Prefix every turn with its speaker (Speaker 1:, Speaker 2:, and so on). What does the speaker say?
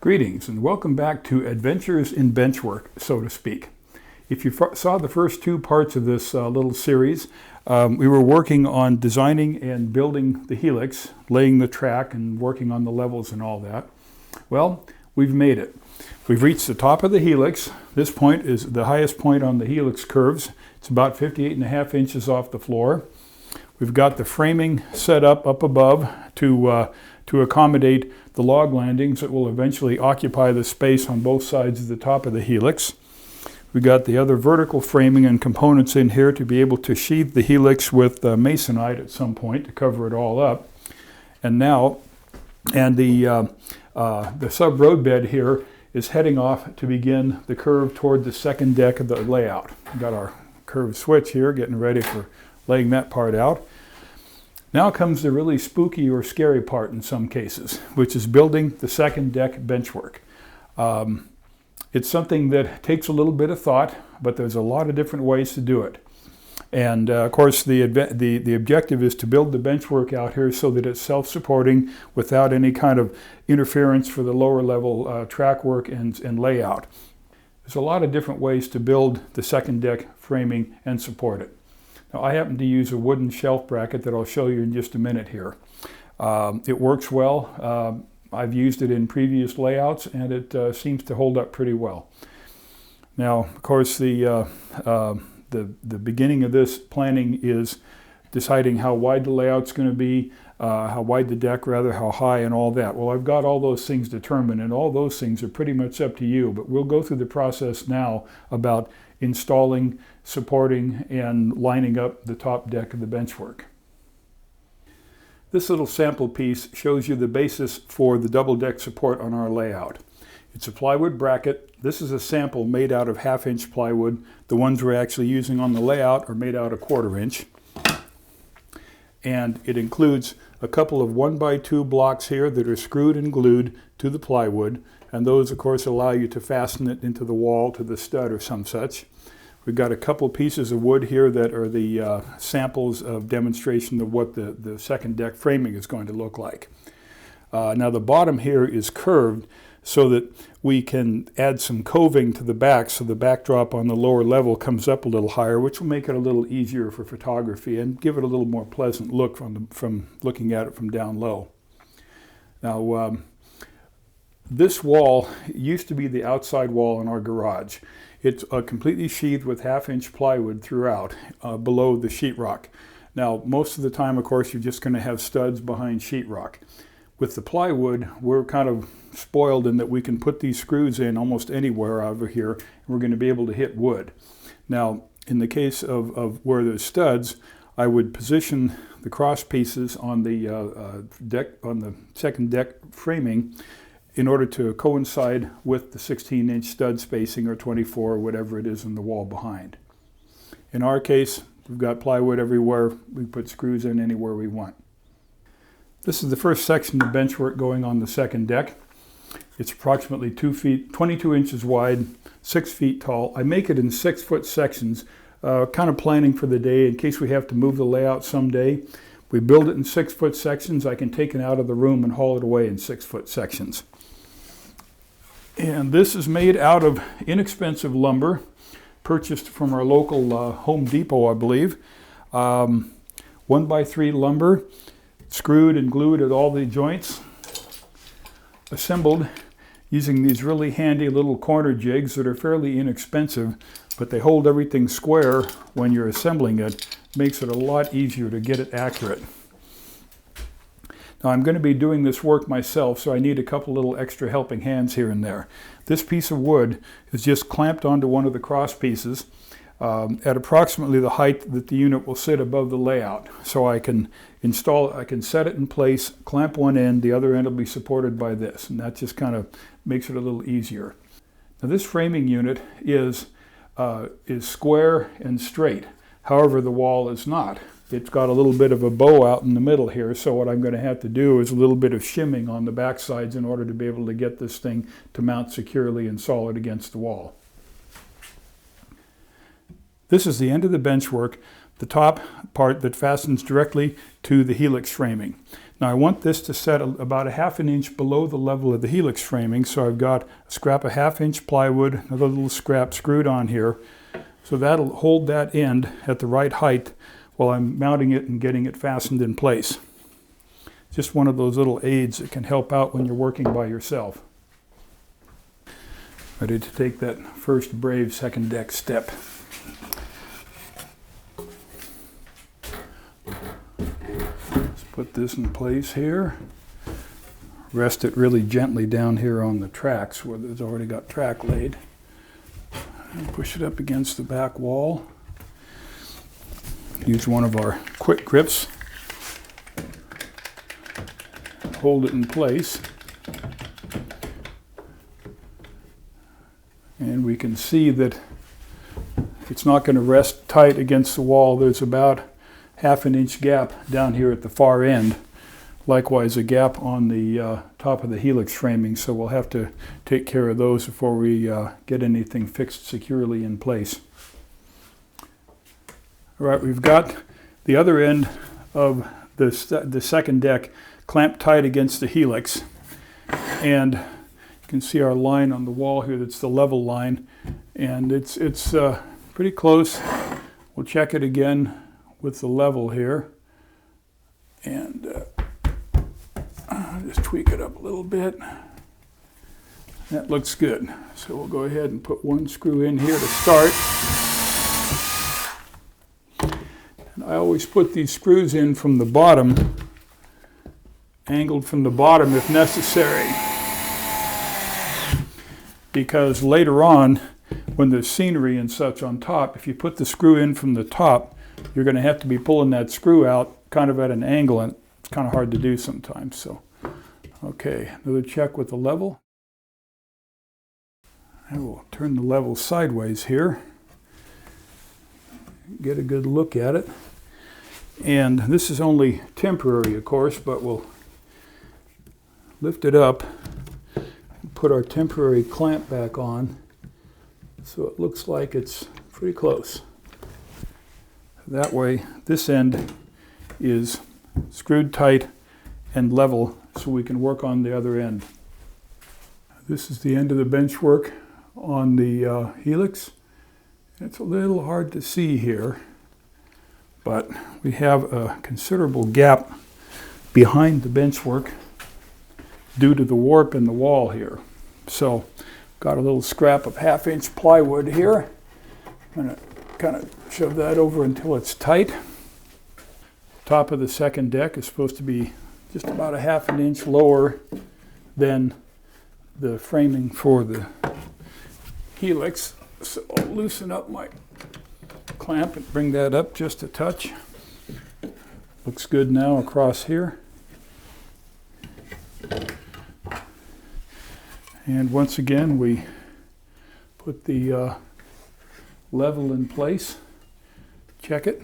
Speaker 1: Greetings and welcome back to Adventures in Benchwork, so to speak. If you saw the first two parts of this little series, we were working on designing and building the helix, laying the track and working on the levels and all that. Well, we've made it. We've reached the top of the helix. This point is the highest point on the helix curves. It's about 58.5 inches off the floor. We've got the framing set up above to accommodate the log landings that will eventually occupy the space on both sides of the top of the helix. We've got the other vertical framing and components in here to be able to sheathe the helix with masonite at some point to cover it all up. And the sub-road bed here is heading off to begin the curve toward the second deck of the layout. We've got our curved switch here, getting ready for laying that part out. Now comes the really spooky or scary part in some cases, which is building the second deck benchwork. It's something that takes a little bit of thought, but there's a lot of different ways to do it. And of course, the objective is to build the benchwork out here so that it's self-supporting without any kind of interference for the lower level track work and layout. There's a lot of different ways to build the second deck framing and support it. Now, I happen to use a wooden shelf bracket that I'll show you in just a minute here. It works well. I've used it in previous layouts and it seems to hold up pretty well. Now, of course, the beginning of this planning is deciding how wide the layout's going to be, how wide the deck rather, how high and all that. Well, I've got all those things determined and all those things are pretty much up to you, but we'll go through the process now about installing, supporting, and lining up the top deck of the benchwork. This little sample piece shows you the basis for the double deck support on our layout. It's a plywood bracket. This is a sample made out of 1/2 inch plywood. The ones we're actually using on the layout are made out of 1/4 inch. And it includes a couple of 1x2 blocks here that are screwed and glued to the plywood. And those, of course, allow you to fasten it into the wall to the stud or some such. We've got a couple pieces of wood here that are the samples of demonstration of what the second deck framing is going to look like. Now the bottom here is curved so that we can add some coving to the back so the backdrop on the lower level comes up a little higher, which will make it a little easier for photography and give it a little more pleasant look from looking at it from down low. Now this wall used to be the outside wall in our garage. It's completely sheathed with 1/2 inch plywood throughout below the sheetrock. Now, most of the time, of course, you're just going to have studs behind sheetrock. With the plywood, we're kind of spoiled in that we can put these screws in almost anywhere over here, and we're going to be able to hit wood. Now, in the case of where there's studs, I would position the cross pieces on the second deck framing in order to coincide with the 16-inch stud spacing or 24 or whatever it is in the wall behind. In our case, we've got plywood everywhere. We put screws in anywhere we want. This is the first section of benchwork going on the second deck. It's approximately 2 feet, 22 inches wide, 6 feet tall. I make it in 6-foot sections, kind of planning for the day in case we have to move the layout someday. We build it in 6-foot sections. I can take it out of the room and haul it away in 6-foot sections. And this is made out of inexpensive lumber, purchased from our local Home Depot, I believe. 1x3 lumber, screwed and glued at all the joints, assembled using these really handy little corner jigs that are fairly inexpensive, but they hold everything square when you're assembling it. Makes it a lot easier to get it accurate. Now I'm going to be doing this work myself, so I need a couple little extra helping hands here and there. This piece of wood is just clamped onto one of the cross pieces at approximately the height that the unit will sit above the layout. So I can set it in place, clamp one end, the other end will be supported by this, and that just kind of makes it a little easier. Now this framing unit is square and straight. However, the wall is not. It's got a little bit of a bow out in the middle here, so what I'm going to have to do is a little bit of shimming on the back sides in order to be able to get this thing to mount securely and solid against the wall. This is the end of the benchwork. the top part that fastens directly to the helix framing. Now I want this to set about a ½ inch below the level of the helix framing, so I've got a scrap of ½ inch plywood, another little scrap screwed on here. So that'll hold that end at the right height while I'm mounting it and getting it fastened in place. Just one of those little aids that can help out when you're working by yourself. Ready to take that first brave second deck step. Let's put this in place here. Rest it really gently down here on the tracks where there's already got track laid. And push it up against the back wall. Use one of our quick grips. Hold it in place. And we can see that it's not going to rest tight against the wall. There's about ½ inch gap down here at the far end. Likewise, a gap on the top of the helix framing, so we'll have to take care of those before we get anything fixed securely in place. All right, we've got the other end of the second deck clamped tight against the helix, and you can see our line on the wall here. That's the level line, and it's pretty close. We'll check it again with the level here, and just tweak it up a little bit. That looks good. So we'll go ahead and put one screw in here to start. And I always put these screws in from the bottom, angled from the bottom if necessary, because later on, when there's scenery and such on top, if you put the screw in from the top, you're going to have to be pulling that screw out kind of at an angle, and it's kind of hard to do sometimes. So, okay, another check with the level. I will turn the level sideways here, get a good look at it. And this is only temporary, of course, but we'll lift it up and put our temporary clamp back on so it looks like it's pretty close. That way, this end is screwed tight and level so we can work on the other end. This is the end of the bench work on the helix. It's a little hard to see here, but we have a considerable gap behind the bench work due to the warp in the wall here. So, got a little scrap of ½ inch plywood here. I'm going to kind of shove that over until it's tight. Top of the second deck is supposed to be just about ½ inch lower than the framing for the helix. So I'll loosen up my clamp and bring that up just a touch. Looks good now across here. And once again, we put the level in place, check it,